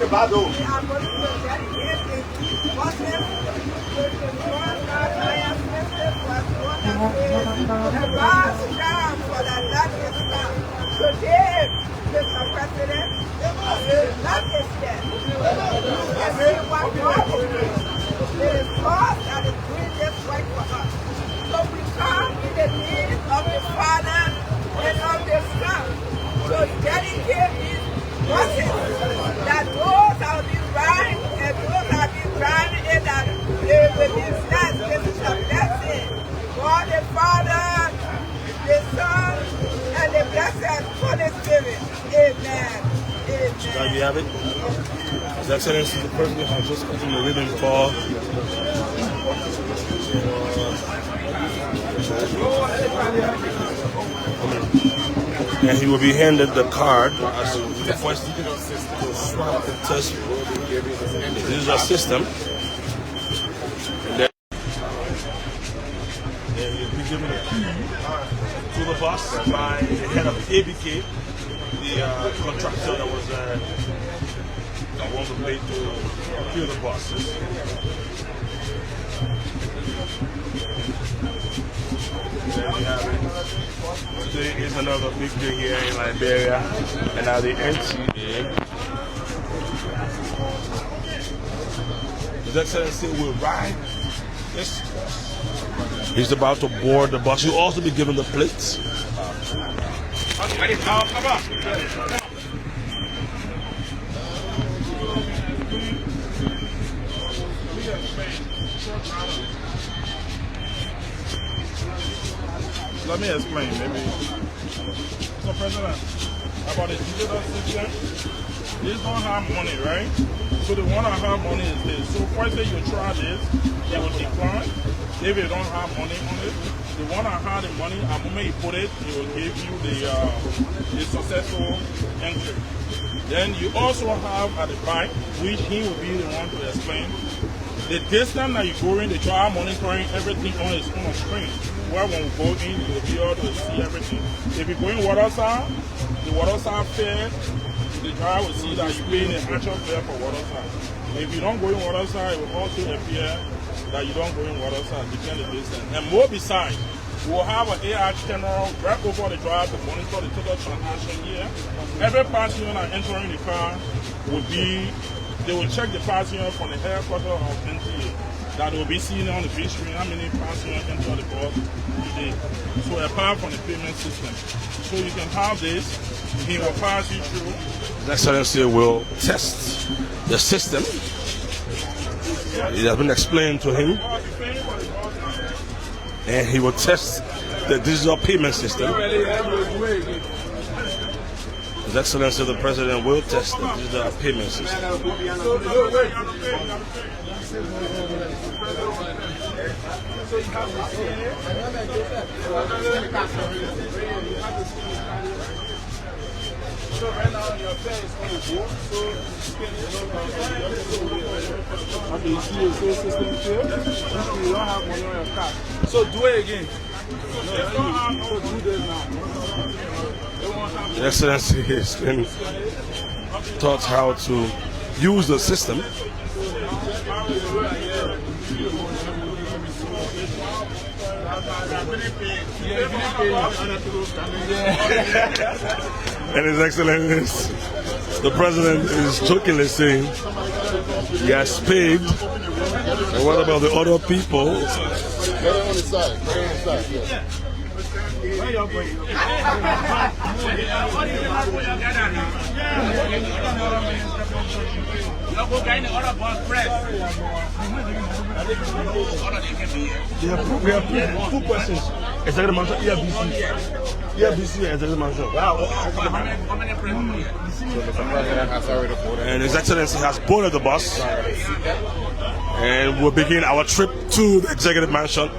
Today, Mr. President, is not his death. And see what God is doing. It is God that is doing this work for us. So we come in the name of the Father and of the Son to dedicate these buses that those that will be riding and those that will be driving in that they will be blessed. This is a blessing. God the Father, the Son, and the blessed Holy Spirit. Amen. Amen. There you have it. His Excellency the President has just gotten the ribbon for and he will be handed the card as the first to swap the test. This is a system. And he'll be given a key to the bus by the head of ABK, the contractor that was on the way to procure the buses. There you have it. Today is another big day here in Liberia, and now the NCA. His Excellency will ride this bus. He's about to board the bus. He'll also be given the plates. Let me explain, maybe. So, President, about the digital system, this don't have money, right? So the one that have money is this. So first day you try this, it will decline. If you don't have money on it, the one that had the money, at the moment you put it, it will give you the successful entry. Then you also have at the back, which he will be the one to explain, the distance that you're going, the driver monitoring everything on his own screen. Where when we go in, you'll be able to see everything. If you're going waterside, the waterside fare, the driver will see that you're paying the actual fare for waterside. If you don't go in waterside, it will also appear that you don't go in waterside, depending on the distance. And more besides, we'll have an AI camera right over the driver to monitor the total transaction here. Every passenger that entering the car will be, they will check the passenger from the headquarters of NTA. That will be seen on the big screen how many passengers enter the bus today. So apart from the payment system. So you can have this, he will pass you through. His Excellency will test the system. It has been explained to him. And he will test the digital payment system. His Excellency the President will test the digital payment system. So right now your fare is on the board, so okay, you see your system here, you don't have money on your card. So do it again. So do this now. His Excellency has been taught how to use the system. And His Excellency, the President is jokingly saying he has paid. And what about the other people? Right on the side. Right on the side. Yeah. Where you going? We have two questions. Executive Mansion, ERBC, Executive Mansion. And His Excellency has boarded the bus. And we'll begin our trip to the Executive Mansion.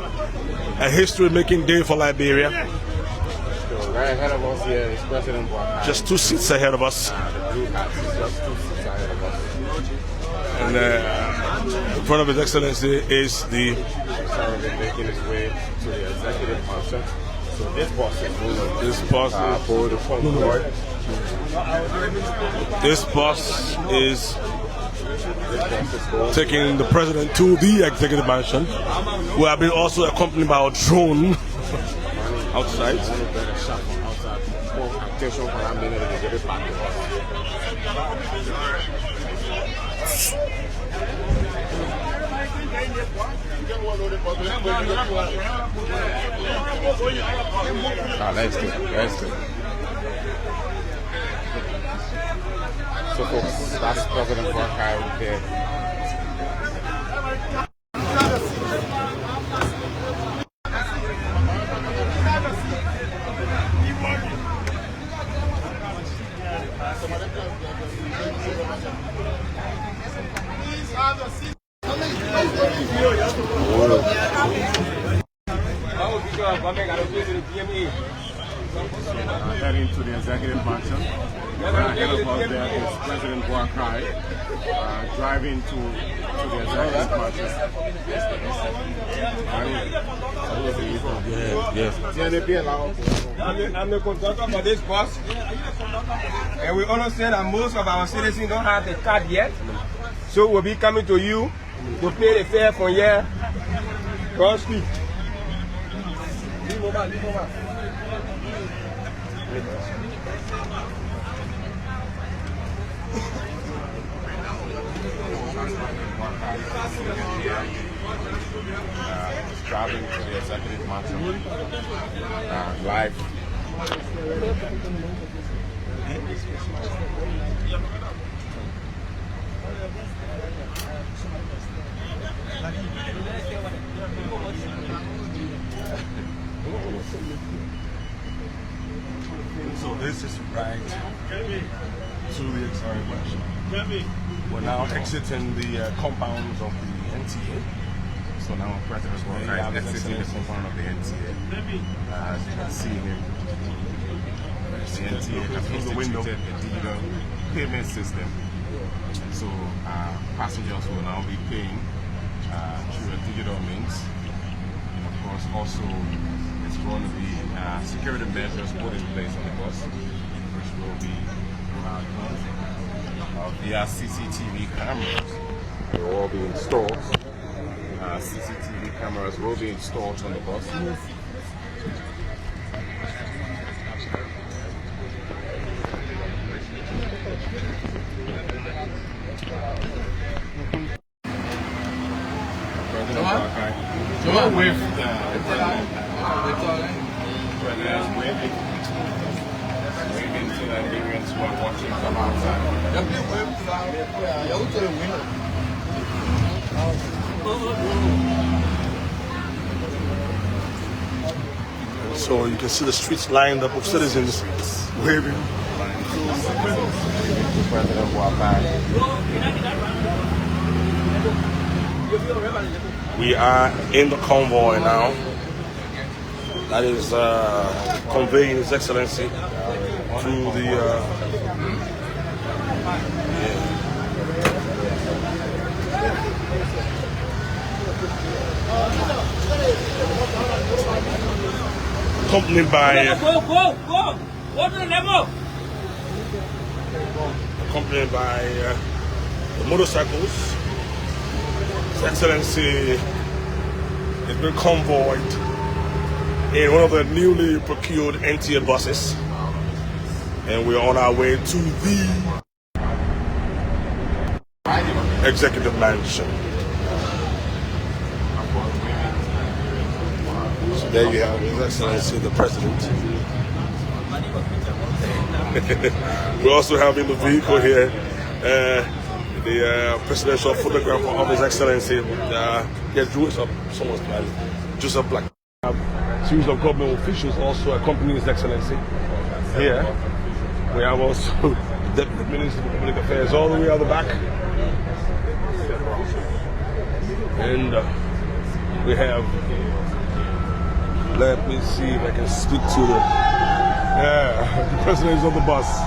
A history-making day for Liberia. Right ahead of us here is President Boakai. Just 2 seats ahead of us. The blue hat is just 2 seats ahead of us. And in front of His Excellency is the making his way to the Executive Mansion. So this bus is going this bus for the Concord. This bus is taking the president to the executive mansion. We have been also accompanied by a drone outside. That's good. That's good. So folks, that's President Boakai right there. Heading to the executive mansion. Ahead of us there is President Boakai driving to the executive mansion. Yes. I'm the contractor for this bus, and we understand that most of our citizens don't have the card yet, so we'll be coming to you to pay the fare from here cross street. Driving to the executive mansion live. So this is right to the executive mansion. We're now exiting the compounds of the NTA. So now President Boakai is exiting the compound of the NTA. As you can see here, the NTA has instituted a digital payment system. So passengers will now be paying through a digital means. And of course, also it's going to be security measures put in place on the bus, which will be via CCTV cameras. They will all be installed. CCTV cameras will be installed on the bus. With waving to the Liberians who are watching from outside. So you can see the streets lined up with citizens waving. President Boakai. We are in the convoy now. That is conveying His Excellency to the accompanied by the motorcycles. His Excellency has been convoyed in one of the newly procured NTA buses, and we're on our way to the executive mansion. So there you have His Excellency the President. We're also having the vehicle here, the presidential photographer of His Excellency. Drew up someone's plan. Joseph Black. Series of government officials also accompany His Excellency here. We have also the Deputy Minister for Public Affairs all the way out the back. And we have, let me see if I can speak to the president is on the bus.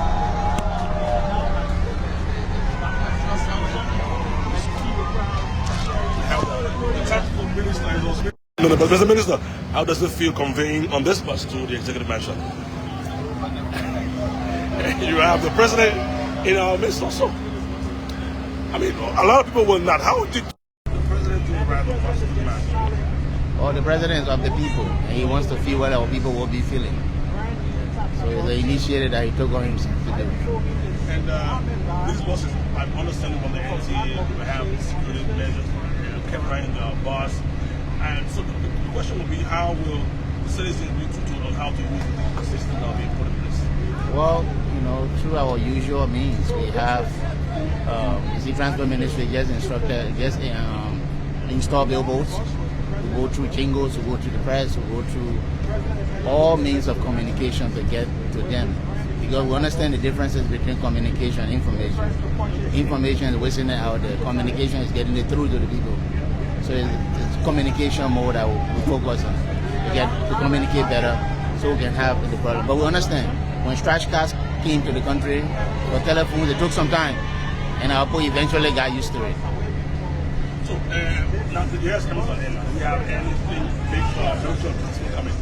No, but Mr. Minister, how does it feel conveying on this bus to the executive mansion? You have the president in our midst also. I mean, a lot of people will not. How did the president do ride the bus to the man? Well, the president is of the people, and he wants to feel what our people will be feeling. So it's an initiative that he took on himself to do. And these buses, I'm understanding from the NTA, we have security measures, kept riding the bus. And so the question will be, how will the citizens be taught on how to use the system that will be put in place? Well, you know, through our usual means, we have the Transport Ministry just install billboards. We go through jingles, we go through the press, we go through all means of communication to get to them. Because we understand the differences between communication and information. Information is wasting it out there. Communication is getting it through to the people. So it's communication mode that we focus on. To communicate better so we can have the problem. But we understand when scratch cards came to the country, for telephones, it took some time. And our people eventually got used to it. So now the years comes on in. We have anything big social transfer coming.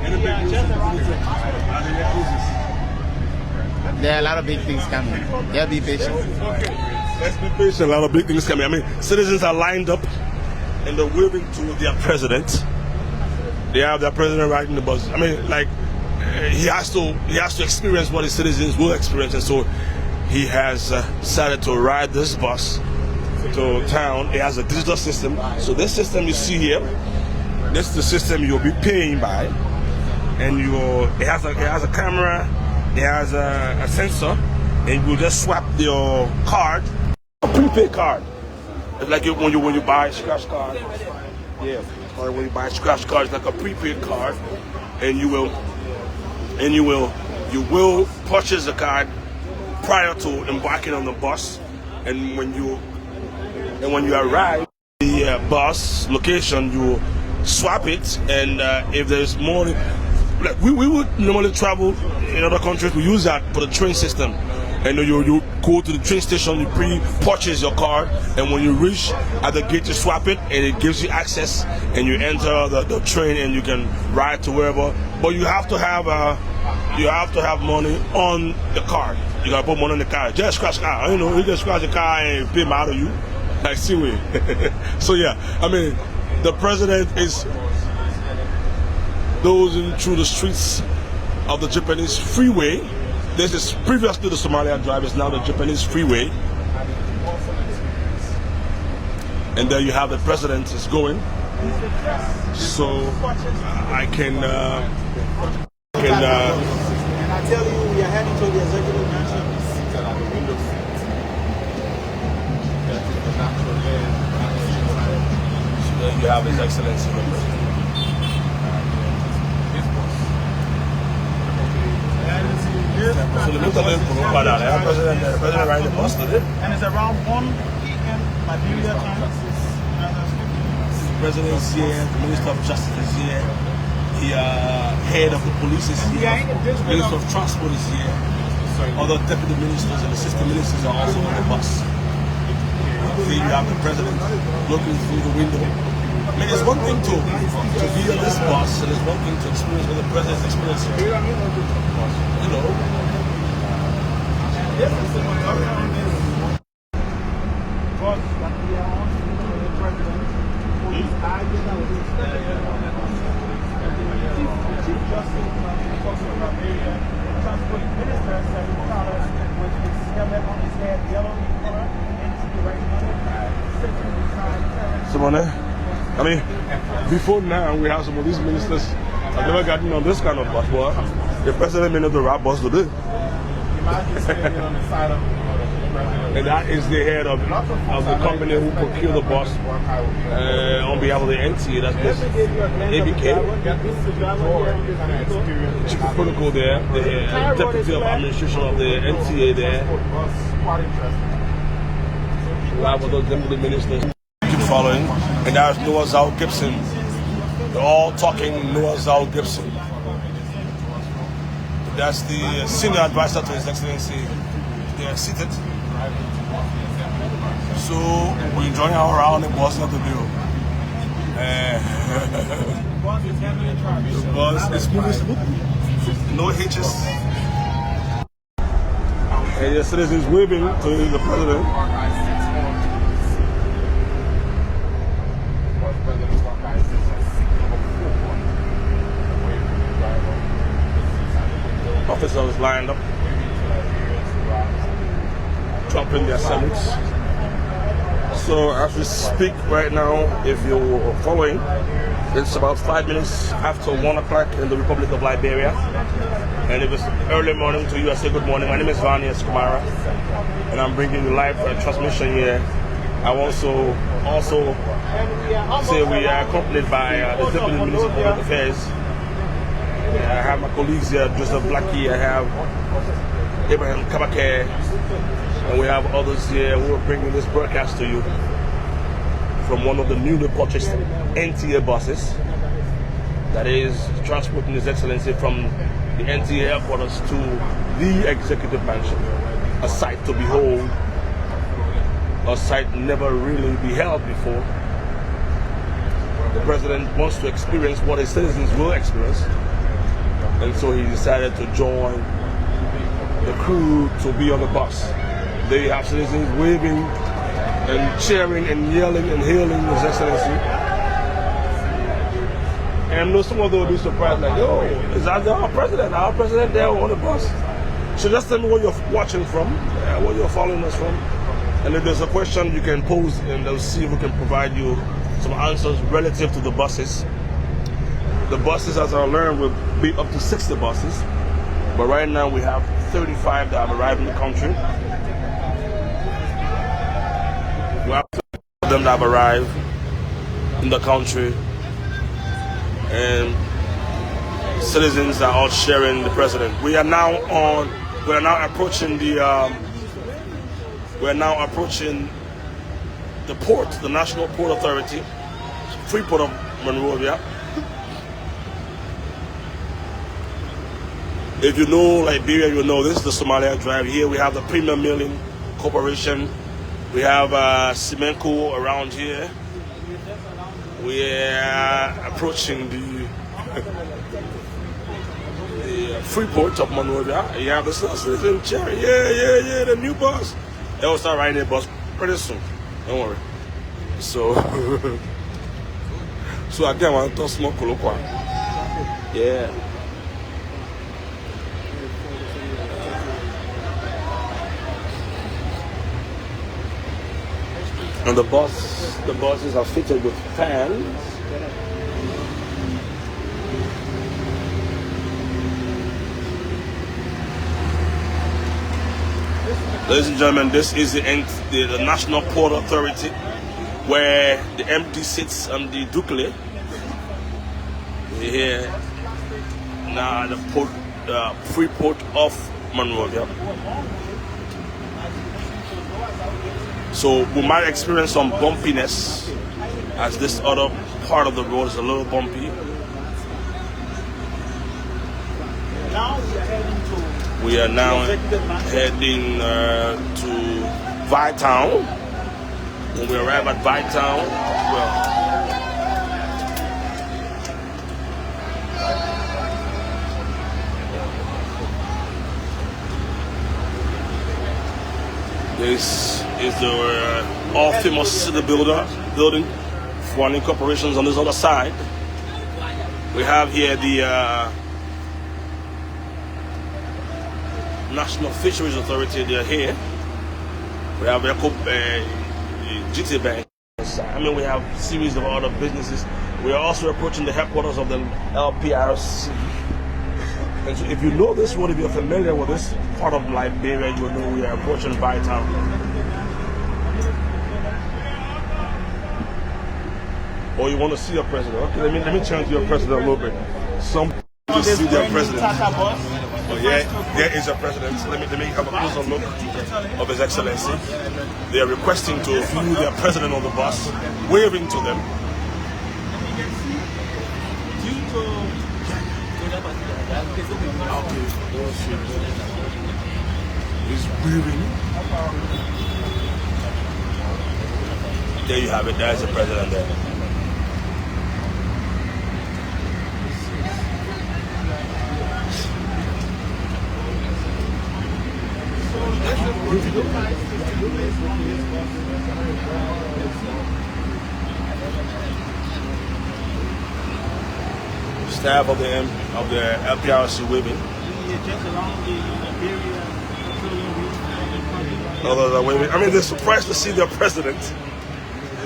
Any big news? There are a lot of big things coming. They'll be patient. Okay, let's be patient. A lot of big things coming. I mean, citizens are lined up and they're waving to their president. They have their president riding the bus. I mean, like he has to experience what his citizens will experience, and so he has decided to ride this bus to town. It has a digital system. So this system you see here, this is the system you'll be paying by, and it has a camera, it has a sensor, and you just swap your card, a prepaid card. It's like when you buy a scratch card. Yeah, or when you buy a scratch card, it's like a prepaid card, and you will purchase the card prior to embarking on the bus, and when you arrive at the bus location, you swap it, and if there's more, like we would normally travel in other countries, we use that for the train system. And you go to the train station, you pre-purchase your card, and when you reach at the gate, you swap it, and it gives you access, and you enter the train, and you can ride to wherever. But you have to have money on the card. You gotta put money on the card. Just scratch the car. You know, you can scratch the car and pay out of you. Like, see me. So yeah, I mean, the president is dozing through the streets of the Japanese freeway. This is previously the Somalia Drive, it's now the Japanese freeway. And there you have the president is going. So I can And I tell you, we are heading to the executive mansion. So there you have His Excellency, the president. So the president riding the bus today. And it's around 1 p.m. Liberia time. The president is here, the Minister of Justice is here, the head of the police is here, the Minister of Transport is here, other deputy ministers and assistant ministers are also on the bus. Here you have the president looking through the window. I mean, it's one thing to be on this bus, and it's one thing to experience what the president's experiencing. You know. This is the bus that we are on to the president. His Chief Justice of Liberia, Transport Minister said with his helmet on his head, yellow in color, and to the right hand, sitting beside Simone, I mean, before now, we have some of these ministers have never gotten on this kind of bus, but the president may not the right bus today. And that is the head of the company who procured the bus on behalf of the NTA, that's this ABK. The chief of protocol there, the deputy of administration of the NTA there. Right with those deputy ministers. Keep following. And there's Noah Zhao Gibson. They're all talking Noah Zhao Gibson. That's the senior advisor to His Excellency. They are seated. So we're enjoying our round in Boston of the bill. The bus is moving smoothly. No hitches. And the citizens waving to the president. Officers lined up, dropping their salutes. So as we speak right now, if you're following, it's about 5 minutes after 1 o'clock in the Republic of Liberia. And if it's early morning to you, I say good morning. My name is Vani Escamara, and I'm bringing you live transmission here. I also say we are accompanied by the Deputy Minister of Public Affairs. I have my colleagues here, Joseph Blackie, I have Abraham Kabake, and we have others here who are bringing this broadcast to you from one of the newly purchased NTA buses that is transporting His Excellency from the NTA headquarters to the Executive Mansion. A sight to behold, a sight never really beheld before. The President wants to experience what his citizens will experience, and so he decided to join the crew to be on the bus. There you have citizens waving and cheering and yelling and hailing His Excellency. And I know some of them will be surprised, like, oh, is that our president? Our president there on the bus? So just tell me where you're watching from, where you're following us from. And if there's a question you can pose, and they'll see if we can provide you some answers relative to the buses. The buses, as I learned, will be up to 60 buses. But right now we have 35 that have arrived in the country. We have 2 of them that have arrived in the country. And citizens are out sharing the president. We are now approaching the port, the National Port Authority, free port of Monrovia. If you know Liberia, you know this is the Somalia Drive. Here we have the Premium Milling Corporation. We have Semenco around here. We are approaching the free port of Monrovia. You have the citizen chair. Yeah, the new bus. They will start riding the bus pretty soon. Don't worry. So again, I want to smoke Kolokwa. Yeah. And the buses are fitted with fans. Ladies and gentlemen, this is the National Port Authority, where the MD sits on the Dukle. We're here now at the port, free port of Monrovia. So we might experience some bumpiness, as this other part of the road is a little bumpy. We are now heading to Vytown. When we arrive at Vytown, this is the all-famous city building for corporations on this other side. We have here the National Fisheries Authority. They're here. We have GT Bank. I mean, we have a series of other businesses. We are also approaching the headquarters of the LPRC. And so if you know this one, if you're familiar with this part of Liberia, you will know we are approaching Bytown. Or you want to see your president? Okay, let me change your president a little bit. Some people see their president. Oh yeah, there is a president. Let me have a closer look of His Excellency. They are requesting to view their president on the bus, waving to them. He's waving. There you have it. There's the president there. Staff of the LPRC waving. Others are waving. I mean, they're surprised to see their president.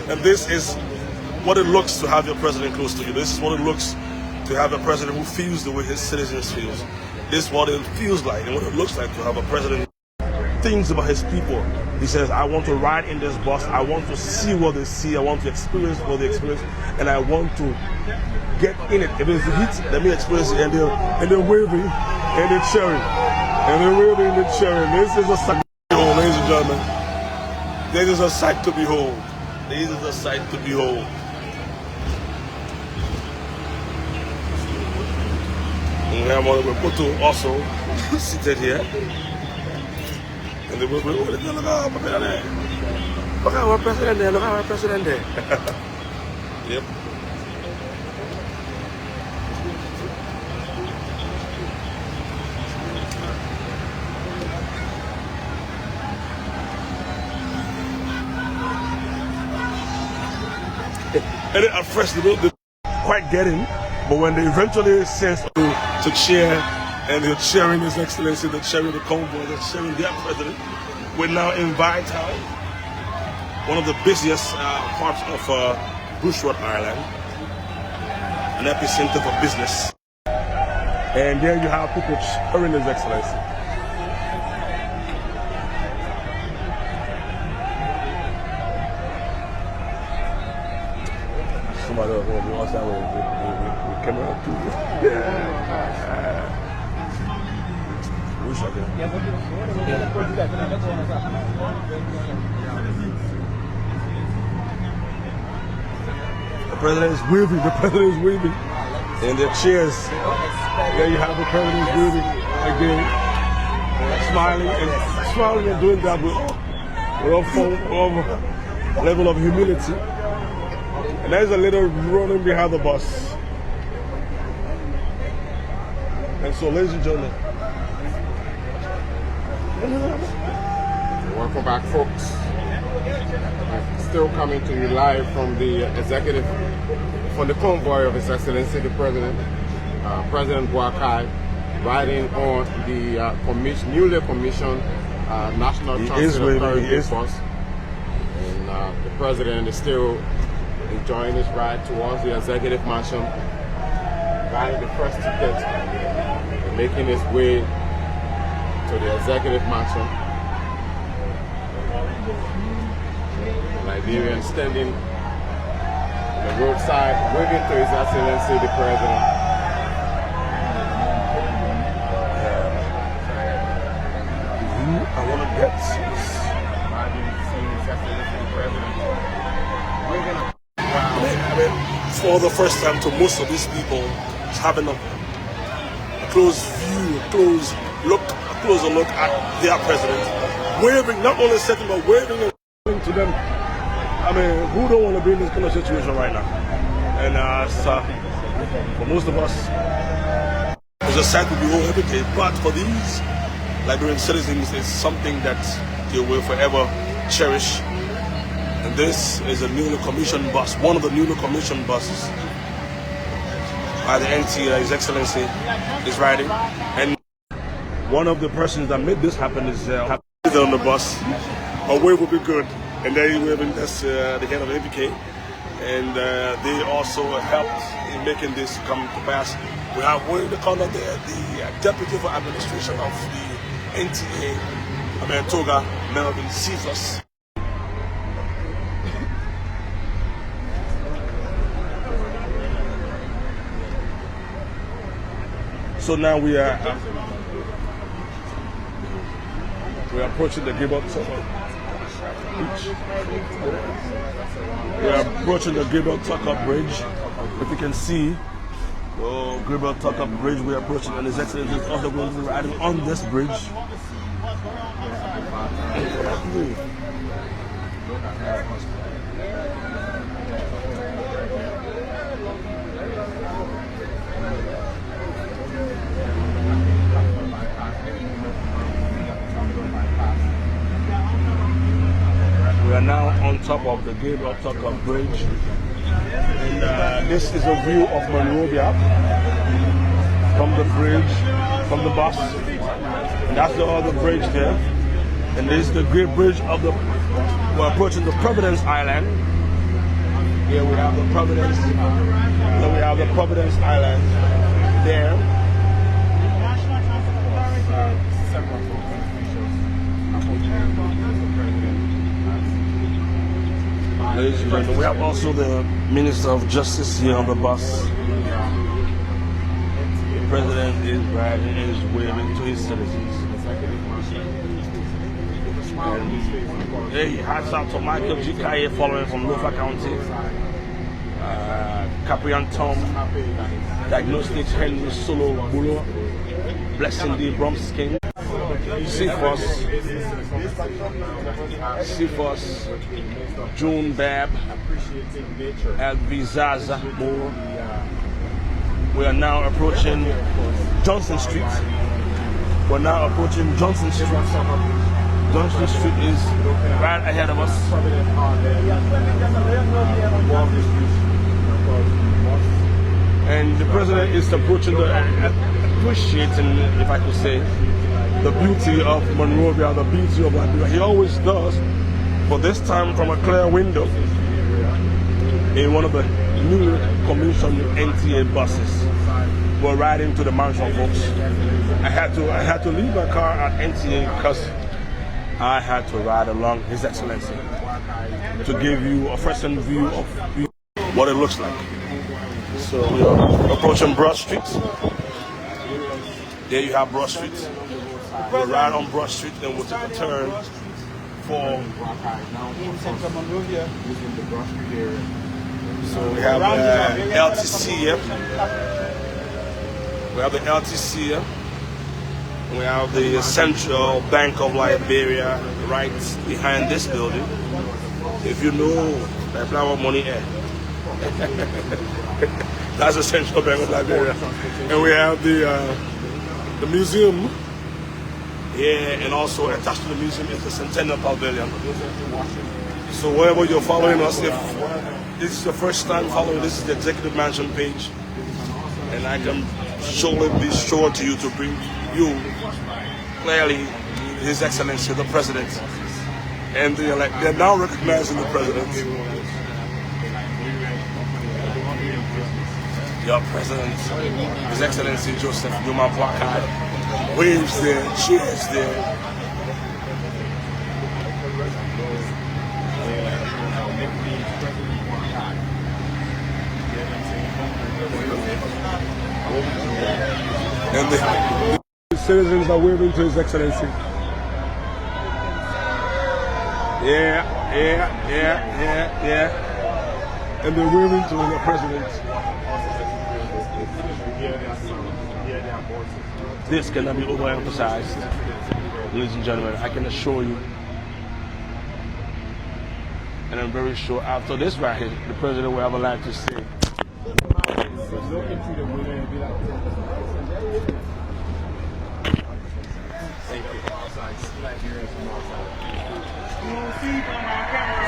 And this is what it looks to have your president close to you. This is what it looks to have a president who feels the way his citizens feel. This is what it feels like and what it looks like to have a president who thinks about his people. He says, I want to ride in this bus. I want to see what they see. I want to experience what they experience. And I want to get in it. If it's the heat, let me experience it. And they're waving and they're cheering. And they're waving and they're cheering. This is a sight to behold, ladies and gentlemen. This is a sight to behold. This is a sight to behold. And we have Maputo also seated here. And they will look at our president there. Look at our president there. Yep. And at first they don't quite get in, but when they eventually sense to cheer, and they're cheering His Excellency, they're cheering the convoy, they're cheering their president, we now invite one of the busiest parts of Bushwood Island, an epicenter for business. And there you have people cheering His Excellency. Somebody else will be on that with camera too. Wish I could. The president is waving. The president is waving. And their cheers. There you have the president waving again, smiling and doing that with all form of level of humility. And there's a little running behind the bus. And so, ladies and gentlemen, welcome back, folks. Still coming to you live from the executive, from the convoy of His Excellency the President, President Boakai, riding on the newly commissioned National Transit Authority bus. And the President is still enjoying his ride towards the executive mansion, buying the first ticket, and making his way to the executive mansion. Liberian standing on the roadside, waving to His Excellency the President. I want to get His Excellency the President waving. I mean, for the first time to most of these people, having a close view, a closer look at their president, waving, not only setting, but waving and to them. I mean, who don't want to be in this kind of situation right now? And for most of us, it's a sight to behold every day. But for these Liberian citizens, it's something that they will forever cherish. And this is a newly commissioned bus, one of the newly commissioned buses by the NTA. His Excellency is riding. And one of the persons that made this happen is on the bus. A wave would be good. And there you have that's the head of ABK. And they also helped in making this come to pass. We have William the Conduct there, the Deputy for Administration of the NTA, Toga, Melvin Cephas. So now we are approaching the Gilbert Tucker Bridge. We are approaching the Gilbert Tucker Bridge. If you can see, the Gilbert Tucker Bridge we are approaching, and His Excellency is also going to be riding on this bridge. are now on top of the Gabriel Tucker Bridge. And this is a view of Monrovia from the bridge, from the bus. And that's the other bridge there. And this is the great bridge of the, we're approaching the Providence Island. Here we have the Providence, then we have the Providence Island there. Ladies and gentlemen, we have also the Minister of Justice here on the bus. The President is riding, is waving to his citizens. And hey, hats out to Michael G. Kaye following from Lofa County. Caprian Tom, Diagnostics Henry Solo Bulo, Blessing D. Bromskin, Sifos, June Bab, Alvizaza Moore. We are now approaching Johnson Street. We're now approaching Johnson Street. Johnson Street is right ahead of us. And the president is approaching appreciating, if I could say, the beauty of Monrovia, the beauty of Liberia. He always does, but this time from a clear window in one of the newly commissioned NTA buses. We're riding to the mansion, folks. I had to leave my car at NTA because I had to ride along His Excellency to give you a first-hand view of what it looks like. So we are approaching Broad Street. There you have Broad Street. We'll ride on Broad Street, then we'll take a turn for Monrovia. So we have LTC here. We have the LTC here. We have the Central Bank of Liberia right behind this building. If you know that flower money air. That's the Central Bank of Liberia. And we have the museum here, and also attached to the museum is the Centennial Pavilion. So wherever you're following us, if this is your first time following, this is the Executive Mansion page. And I can surely be sure to you to bring you clearly His Excellency the President. And they're now recognizing the President. Your President, His Excellency Joseph Yuma Boakai, waves there, cheers there. And the citizens are waving to His Excellency. Yeah. And they're waving to the President. This cannot be overemphasized, ladies and gentlemen. I can assure you, and I'm very sure after this right here, the President will have a lot to say.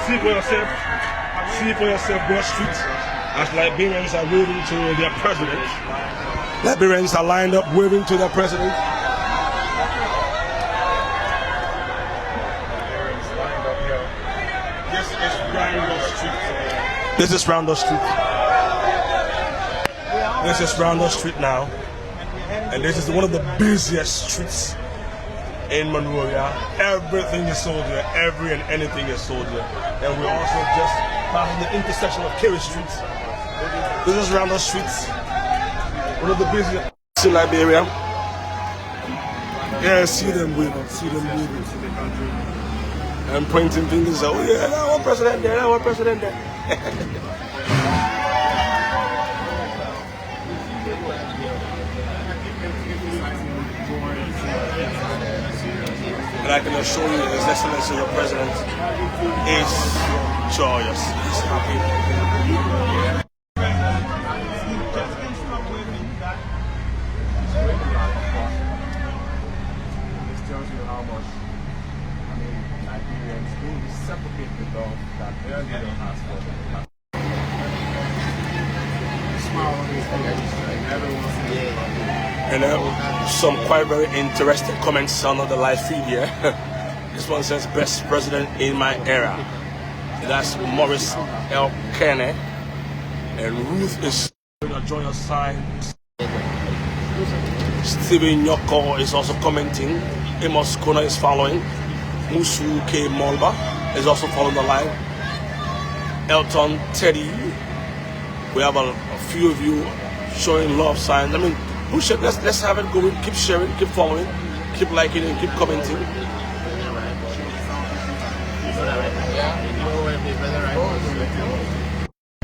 See for yourself, Broad Street, as Liberians are waving to their president. Liberians are lined up waving to their president. This is Roundel Street. This is Roundel Street now. And this is one of the busiest streets in Monrovia. Everything is sold here. Every and anything is sold here. And we're also just passing the intersection of Kerry Street. This is Roundel Street. One of the busiest in Liberia. Yeah, see them waving. And pointing fingers out. Oh yeah, that one president there, that one president there. And I can assure you, His Excellency the President is joyous. He's happy. This tells you how much, Nigerians do reciprocate the love that their leader has for them. Smile on his face, like everyone's And some quite very interesting comments on the live feed here. This one says, best president in my era. That's Morris L. Kennedy. And Ruth is join us sign. Steven Nyoko is also commenting. Amos Kona is following. Musu K. Molba is also following the line. Elton Teddy. We have a few of you showing love signs. I mean, push it. Let's have it going. Keep sharing, keep following, keep liking, and keep commenting.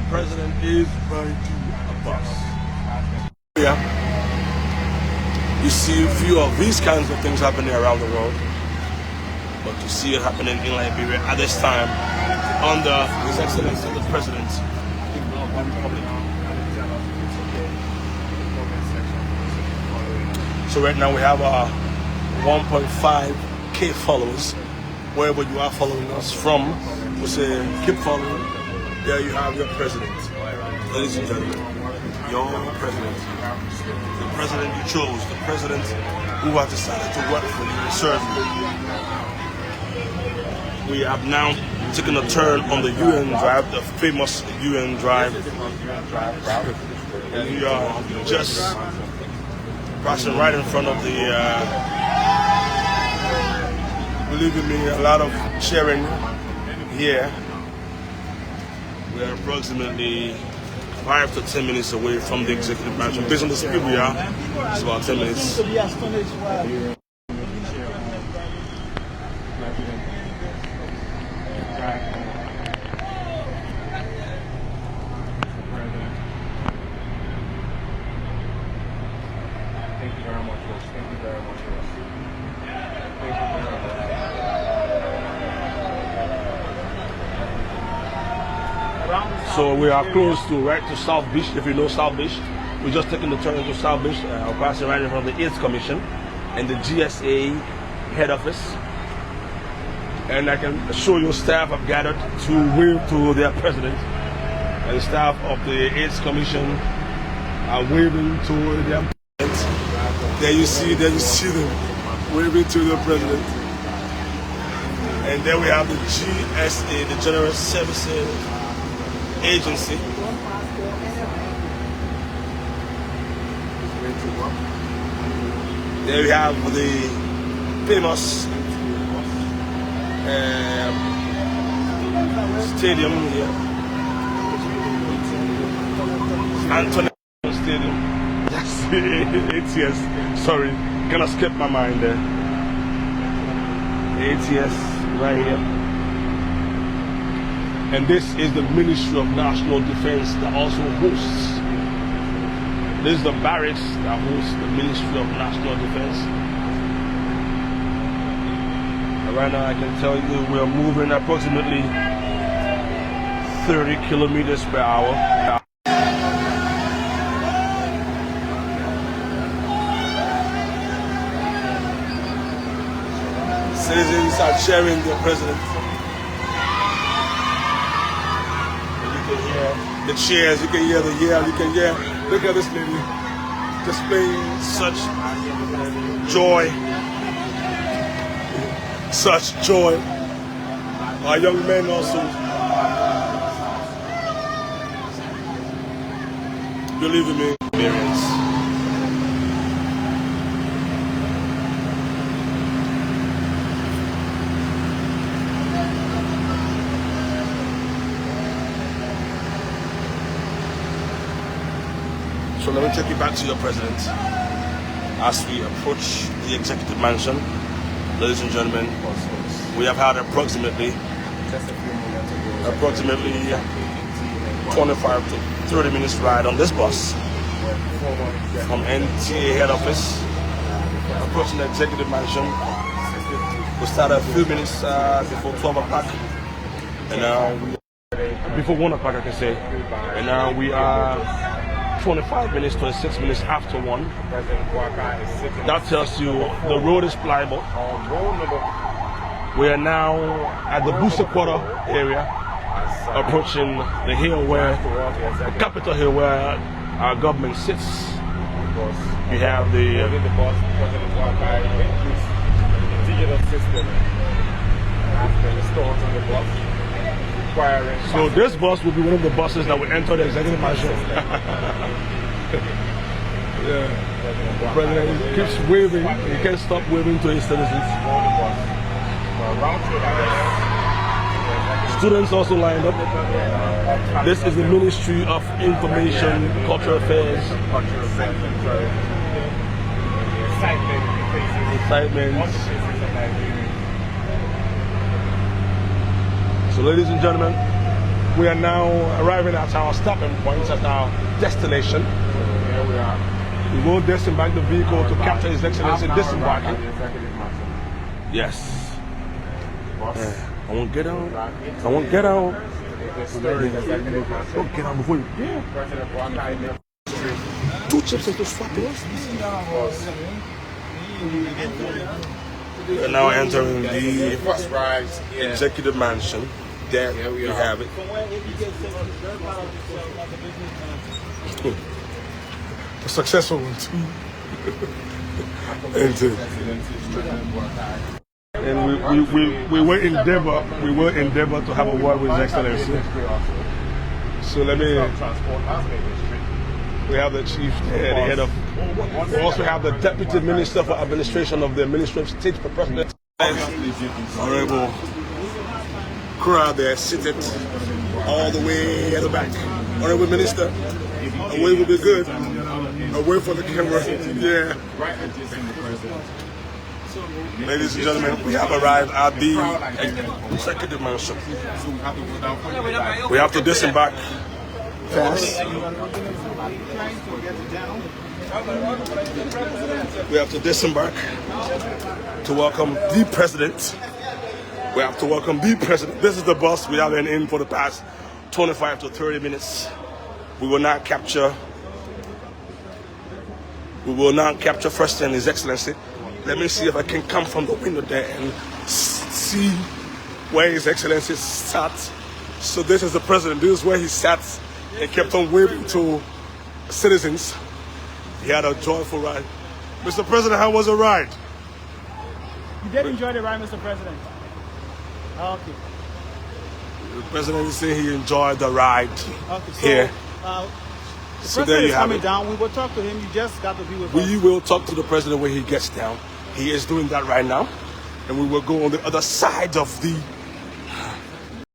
President is riding a bus. Yeah. You see a few of these kinds of things happening around the world, but to see it happening in Liberia at this time under His Excellency the President. So right now we have 1.5K followers. Wherever you are following us from, we say keep following. There you have your president. Ladies and gentlemen, your president. The president you chose, the president who has decided to work for you and serve you. We have now taken a turn on the UN Drive, the famous UN Drive. And we are just passing right in front of the, believe me, a lot of cheering here. We are approximately 5 to 10 minutes away from the executive mansion. Based on the speed we are, it's about 10 minutes. Thank you very much, Ross. Thank you very much, Ross. Thank you very much. So we are close to South Beach. If you know South Beach, we're just taking the turn into South Beach. We're passing right in front of the 8th Commission and the GSA head office. And I can show you staff have gathered to wave to their president. And the staff of the 8th Commission are waving to their president. There you see them waving to the president. And then we have the GSA, the General Services Agency. There we have the famous stadium here, Anthony Stadium. Yes, ATS. Sorry, kind of skipped my mind there. ATS right here. And this is the Ministry of National Defense that also hosts. This is the barracks that hosts the Ministry of National Defense. And right now I can tell you we are moving approximately 30 kilometers per hour. Citizens are cheering the president. The cheers, you can hear the yell, you can hear. Look at this lady displaying such joy. Such joy. Our young men also. Believe in me, experience. So let me take you back to your president as we approach the executive mansion. Ladies and gentlemen, we have had approximately 25 to 30 minutes ride on this bus from NTA head office, approaching the executive mansion. We started a few minutes before 12 o'clock, and now before 1 o'clock I can say, and now we are 25 minutes, 26 minutes after 1. That tells you the road is pliable. We are now at the Booster Quarter area, approaching the hill where, the Capitol Hill where our government sits. You have the President Boakai introduced a digital system after installed on the bus. So this bus will be one of the buses that will enter the executive mansion. Yeah. The president keeps waving. He can't stop waving to his citizens. Students also lined up. This is the Ministry of Information, Cultural Affairs. Excitement. So ladies and gentlemen, we are now arriving at our stopping point, at our destination. Here we are. We will disembark the vehicle to capture His Excellency disembarking. Yes. I won't get out. I won't get out. Don't get out before you. Two chips into swap it. We are now entering the executive mansion. There we have it. A successful one too. And we will endeavor to have a word with His Excellency. So let me. We have the chief there, the head of. We also have the deputy minister for administration of the Ministry of State for President. Honorable crowd there seated all the way at the back. Honorable Minister, a way will be good. Away from the camera. Yeah. Ladies and gentlemen, we have arrived at the executive mansion. We have to disembark fast. We have to disembark to welcome the president. We have to welcome the president. This is the bus we have been in for the past 25 to 30 minutes. We will now capture first and His Excellency. Let me see if I can come from the window there and see where His Excellency sat. So this is the president. This is where he sat and kept on waving to citizens. He had a joyful ride. Mr. President, how was the ride? You did enjoy the ride, Mr. President. Okay. The president is saying he enjoyed the ride here. So there you have it. Down. We will talk to him. You just got to be with us. We will talk to the president when he gets down. He is doing that right now. And we will go on the other side of the